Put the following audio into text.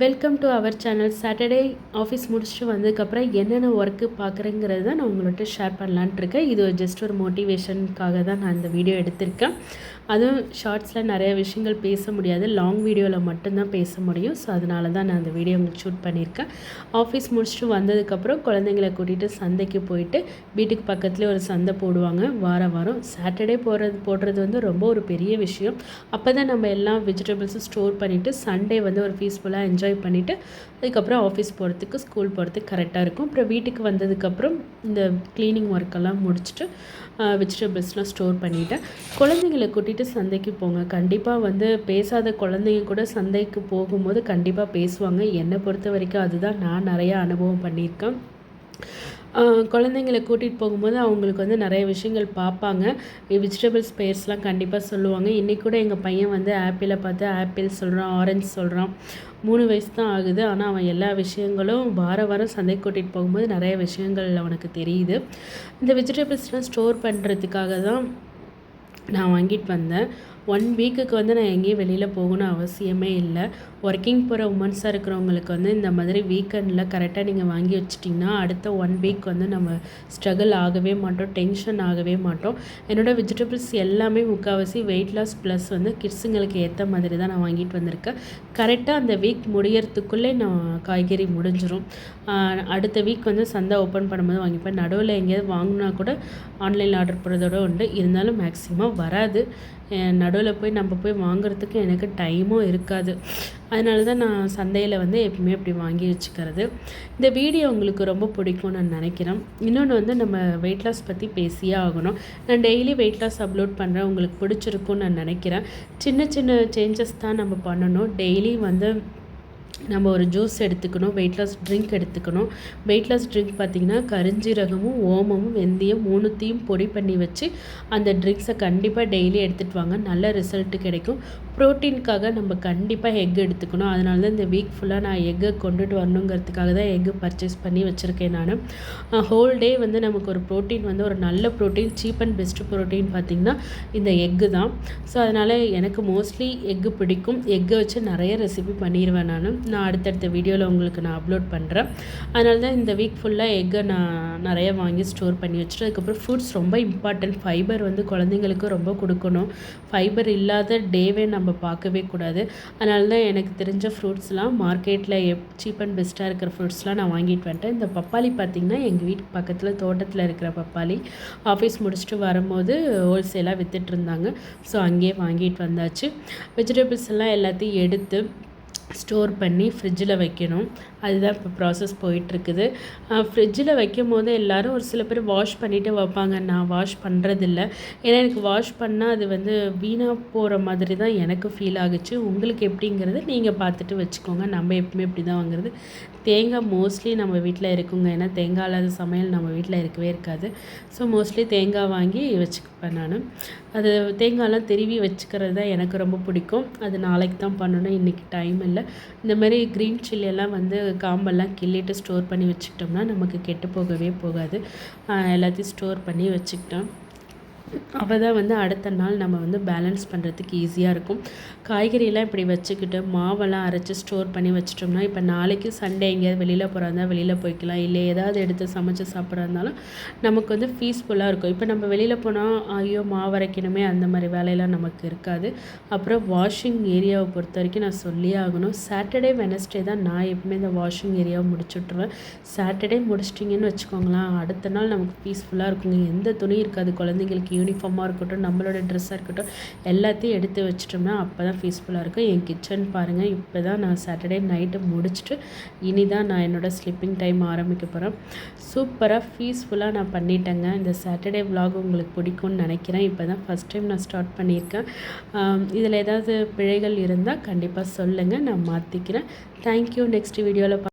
Welcome to our channel. Saturday office முடிச்சுட்டு வந்ததுக்கப்புறம் என்னென்ன ஒர்க்கு பார்க்குறேங்கிறது தான் நான் உங்கள்கிட்ட ஷேர் பண்ணலான்ட்டு இருக்கேன். இது ஜஸ்ட் ஒரு மோட்டிவேஷனுக்காக தான் நான் இந்த வீடியோ எடுத்திருக்கேன். அதுவும் ஷார்ட்ஸில் நிறைய விஷயங்கள் பேச முடியாது, லாங் வீடியோவில் மட்டும்தான் பேச முடியும். ஸோ அதனால தான் நான் அந்த வீடியோ உங்களுக்கு ஷூட் பண்ணியிருக்கேன். ஆஃபீஸ் முடிச்சுட்டு வந்ததுக்கப்புறம் குழந்தைங்களை கூட்டிகிட்டு சந்தைக்கு போயிட்டு வீட்டுக்கு பக்கத்துலேயே ஒரு சந்தை போடுவாங்க வாரம். சாட்டர்டே போடுறது வந்து ரொம்ப ஒரு பெரிய விஷயம். அப்போ தான் நம்ம எல்லாம் வெஜிடபிள்ஸும் ஸ்டோர் பண்ணிவிட்டு சண்டே வந்து ஒரு பீஸ்ஃபுல்லாக என்ஜாய் பண்ணிவிட்டு அதுக்கப்புறம் ஆஃபீஸ் போகிறதுக்கு ஸ்கூல் போகிறதுக்கு கரெக்டாக இருக்கும். அப்புறம் வீட்டுக்கு வந்ததுக்கப்புறம் இந்த க்ளீனிங் ஒர்க்கெல்லாம் முடிச்சுட்டு வெஜிடபிள்ஸ்லாம் ஸ்டோர் பண்ணிவிட்டேன். குழந்தைங்களை கூட்டிகிட்டு சந்தைக்கு போங்க. கண்டிப்பாக வந்து பேசாத குழந்தைங்க கூட சந்தைக்கு போகும்போது கண்டிப்பாக பேசுவாங்க. என்னை பொறுத்த வரைக்கும் அதுதான் நான் நிறையா அனுபவம் பண்ணியிருக்கேன். குழந்தைங்களை கூட்டிகிட்டு போகும்போது அவங்களுக்கு வந்து நிறைய விஷயங்கள் பார்ப்பாங்க. வெஜிடபிள்ஸ் பேர்ஸ்லாம் கண்டிப்பாக சொல்லுவாங்க. இன்றைக்கி கூட எங்கள் பையன் வந்து ஆப்பிளை பார்த்து ஆப்பிள் சொல்கிறான், ஆரஞ்சு சொல்கிறான். 3 வயசு தான் ஆகுது. ஆனால் அவன் எல்லா விஷயங்களும் வாரம் சந்தைக்கு கூட்டிகிட்டு போகும்போது நிறைய விஷயங்கள் அவனுக்கு தெரியுது. இந்த வெஜிடபிள்ஸ்லாம் ஸ்டோர் பண்ணுறதுக்காக தான் நான் வாங்கிட்டு வந்தேன். 1 வீக்குக்கு வந்து நான் எங்கேயும் வெளியில் போகணும்னு அவசியமே இல்லை. ஒர்க்கிங் போகிற உமன்ஸாக இருக்கிறவங்களுக்கு வந்து இந்த மாதிரி வீக்கெண்டில் கரெக்டாக நீங்கள் வாங்கி வச்சிட்டிங்கன்னா அடுத்த 1 வீக் வந்து நம்ம ஸ்ட்ரகிள் ஆகவே மாட்டோம், டென்ஷன் ஆகவே மாட்டோம். என்னோடய வெஜிடபிள்ஸ் எல்லாமே முக்கால்வாசி வெயிட் லாஸ் ப்ளஸ் வந்து கிட்ஸுங்களுக்கு ஏற்ற மாதிரி தான் நான் வாங்கிட்டு வந்திருக்கேன். கரெக்டாக அந்த வீக் முடியறதுக்குள்ளே நான் காய்கறி முடிஞ்சிடும். அடுத்த வீக் வந்து சந்தை ஓப்பன் பண்ணும்போது வாங்கிப்பேன். நடுவில் எங்கேயாவது வாங்கினா கூட ஆன்லைனில் ஆர்டர் போடுறதோடு உண்டு. இருந்தாலும் மேக்ஸிமம் வராது. நடுவில் போய் நம்ம போய் வாங்குறதுக்கு எனக்கு டைமும் இருக்காது. அதனால தான் நான் சந்தையில் வந்து எப்பவுமே அப்படி வாங்கி வச்சுக்கிறது. இந்த வீடியோ உங்களுக்கு ரொம்ப பிடிக்கும்னு நான் நினைக்கிறேன். இன்னொன்று வந்து நம்ம வெயிட் லாஸ் பற்றி பேசியே ஆகணும். நான் டெய்லி வெயிட் லாஸ் அப்லோட் பண்ணுறேன், உங்களுக்கு பிடிச்சிருக்கும்னு நான் நினைக்கிறேன். சின்ன சேஞ்சஸ் தான் நம்ம பண்ணணும். டெய்லி வந்து நம்ம ஒரு ஜூஸ் எடுத்துக்கணும், வெயிட் லாஸ் ட்ரிங்க் எடுத்துக்கணும். வெயிட் லாஸ் ட்ரிங்க் பார்த்திங்கன்னா கருஞ்சீரகமும் ஓமமும் வெந்தயம் 3த்தையும் பொடி பண்ணி வச்சு அந்த ட்ரிங்க்ஸை கண்டிப்பாக டெய்லி எடுத்துகிட்டு வாங்க, நல்ல ரிசல்ட்டு கிடைக்கும். ப்ரோட்டீனுக்காக நம்ம கண்டிப்பாக எக் எடுத்துக்கணும். அதனால தான் இந்த வீக் ஃபுல்லாக நான் எக்கை கொண்டுட்டு வரணுங்கிறதுக்காக தான் எக்கு பர்ச்சேஸ் பண்ணி வச்சுருக்கேன். நான் ஹோல் டே வந்து நமக்கு ஒரு ப்ரோட்டீன் வந்து ஒரு நல்ல protein, cheap and best protein பார்த்திங்கன்னா இந்த எக்கு தான். ஸோ அதனால் எனக்கு மோஸ்ட்லி எக்கு பிடிக்கும். எக்கை வச்சு நிறைய ரெசிபி பண்ணிடுவேன். நான் அடுத்தடுத்த வீடியோவில் உங்களுக்கு நான் அப்லோட் பண்ணுறேன். அதனால தான் இந்த வீக் ஃபுல்லாக எக்கை நான் நிறைய வாங்கி ஸ்டோர் பண்ணி வச்சுட்டு அதுக்கப்புறம் ஃப்ரூட்ஸ் ரொம்ப இம்பார்ட்டன்ட். ஃபைபர் வந்து குழந்தைங்களுக்கு ரொம்ப கொடுக்கணும். ஃபைபர் இல்லாத டேவே நம்ம பார்க்கவே கூடாது. அதனால தான் எனக்கு தெரிஞ்ச ஃப்ரூட்ஸ்லாம் மார்க்கெட்டில் சீப் அண்ட் பெஸ்ட்டாக இருக்கிற ஃப்ரூட்ஸ்லாம் நான் வாங்கிட்டு வந்துட்டேன். இந்த பப்பாளி பார்த்திங்கன்னா எங்கள் வீட்டுக்கு பக்கத்தில் தோட்டத்தில் இருக்கிற பப்பாளி. ஆஃபீஸ் முடிச்சுட்டு வரும்போது ஹோல்சேலாக விற்றுட்டு இருந்தாங்க. ஸோ அங்கேயே வாங்கிட்டு வந்தாச்சு. வெஜிடபிள்ஸ் எல்லாம் எல்லாத்தையும் எடுத்து ஸ்டோர் பண்ணி ஃப்ரிட்ஜில் வைக்கணும். அதுதான் இப்போ ப்ராசஸ் போயிட்டுருக்குது. ஃப்ரிட்ஜில் வைக்கும் போது எல்லோரும் ஒரு சில பேர் வாஷ் பண்ணிவிட்டு வைப்பாங்க. நான் வாஷ் பண்ணுறதில்ல. ஏன்னா எனக்கு வாஷ் பண்ணால் அது வந்து வீணாக போகிற மாதிரி தான் எனக்கு ஃபீல் ஆகுச்சு. உங்களுக்கு எப்படிங்கிறது நீங்கள் பார்த்துட்டு வச்சுக்கோங்க. நம்ம எப்பவுமே இப்படி தான் வாங்குறது. தேங்காய் மோஸ்ட்லி நம்ம வீட்டில் இருக்குங்க. ஏன்னா தேங்காய் இல்லாத சமையல் நம்ம வீட்டில் இருக்கவே இருக்காது. ஸோ மோஸ்ட்லி தேங்காய் வாங்கி வச்சுப்பேன் நான். அது தேங்காயெலாம் திருவி வச்சுக்கிறது தான் எனக்கு ரொம்ப பிடிக்கும். அது நாளைக்கு தான் பண்ணணும், இன்றைக்கி டைம் இல்லை. இந்த மாதிரி க்ரீன் சில்லியெல்லாம் வந்து காம்பெல்லாம் கிள்ளிட்டு ஸ்டோர் பண்ணி வச்சுக்கிட்டோம்னா நமக்கு கெட்டு போகவே போகாது. எல்லாத்தையும் ஸ்டோர் பண்ணி வச்சுக்கிட்டோம். அப்போ தான் வந்து அடுத்த நாள் நம்ம வந்து பேலன்ஸ் பண்ணுறதுக்கு ஈஸியாக இருக்கும். காய்கறியெல்லாம் இப்படி வச்சுக்கிட்டு மாவெல்லாம் அரைச்சி ஸ்டோர் பண்ணி வச்சிட்டோம்னா இப்போ நாளைக்கு சண்டே எங்கேயாவது வெளியில் போகிறதா வெளியில் போய்க்கலாம். இல்லை ஏதாவது எடுத்து சமைச்சு சாப்பிட்றா இருந்தாலும் நமக்கு வந்து பீஸ்ஃபுல்லாக இருக்கும். இப்போ நம்ம வெளியில் போனால் ஐயோ மாவு அரைக்கணுமே, அந்த மாதிரி வேலையெல்லாம் நமக்கு இருக்காது. அப்புறம் வாஷிங் ஏரியாவை பொறுத்த வரைக்கும் நான் சொல்லியே ஆகணும். சாட்டர்டே வெனஸ்டே தான் நான் எப்பவுமே இந்த வாஷிங் ஏரியாவை முடிச்சுட்ருவேன். சாட்டர்டே முடிச்சிட்டிங்கன்னு வச்சுக்கோங்களேன், அடுத்த நாள் நமக்கு பீஸ்ஃபுல்லாக இருக்குங்க. எந்த துணி இருக்காது. குழந்தைங்களுக்கு யூனிஃபார்மாக இருக்கட்டும், நம்மளோட ட்ரெஸ்ஸாக இருக்கட்டும், எல்லாத்தையும் எடுத்து வச்சிட்டோம்னா அப்போ தான் பீஸ்ஃபுல்லாக இருக்கும். என் கிச்சன் பாருங்கள், இப்போ தான் நான் சாட்டர்டே நைட்டு முடிச்சுட்டு இனி தான் நான் என்னோடய ஸ்லிப்பிங் டைம் ஆரம்பிக்க போகிறேன். சூப்பராக பீஸ்ஃபுல்லாக நான் பண்ணிட்டேங்க. இந்த சாட்டர்டே விலாக் உங்களுக்கு பிடிக்கும்னு நினைக்கிறேன். இப்போ தான் ஃபஸ்ட் டைம் நான் ஸ்டார்ட் பண்ணியிருக்கேன். இதில் ஏதாவது பிழைகள் இருந்தால் கண்டிப்பாக சொல்லுங்கள், நான் மாற்றிக்கிறேன். தேங்க்யூ. நெக்ஸ்ட் வீடியோவில்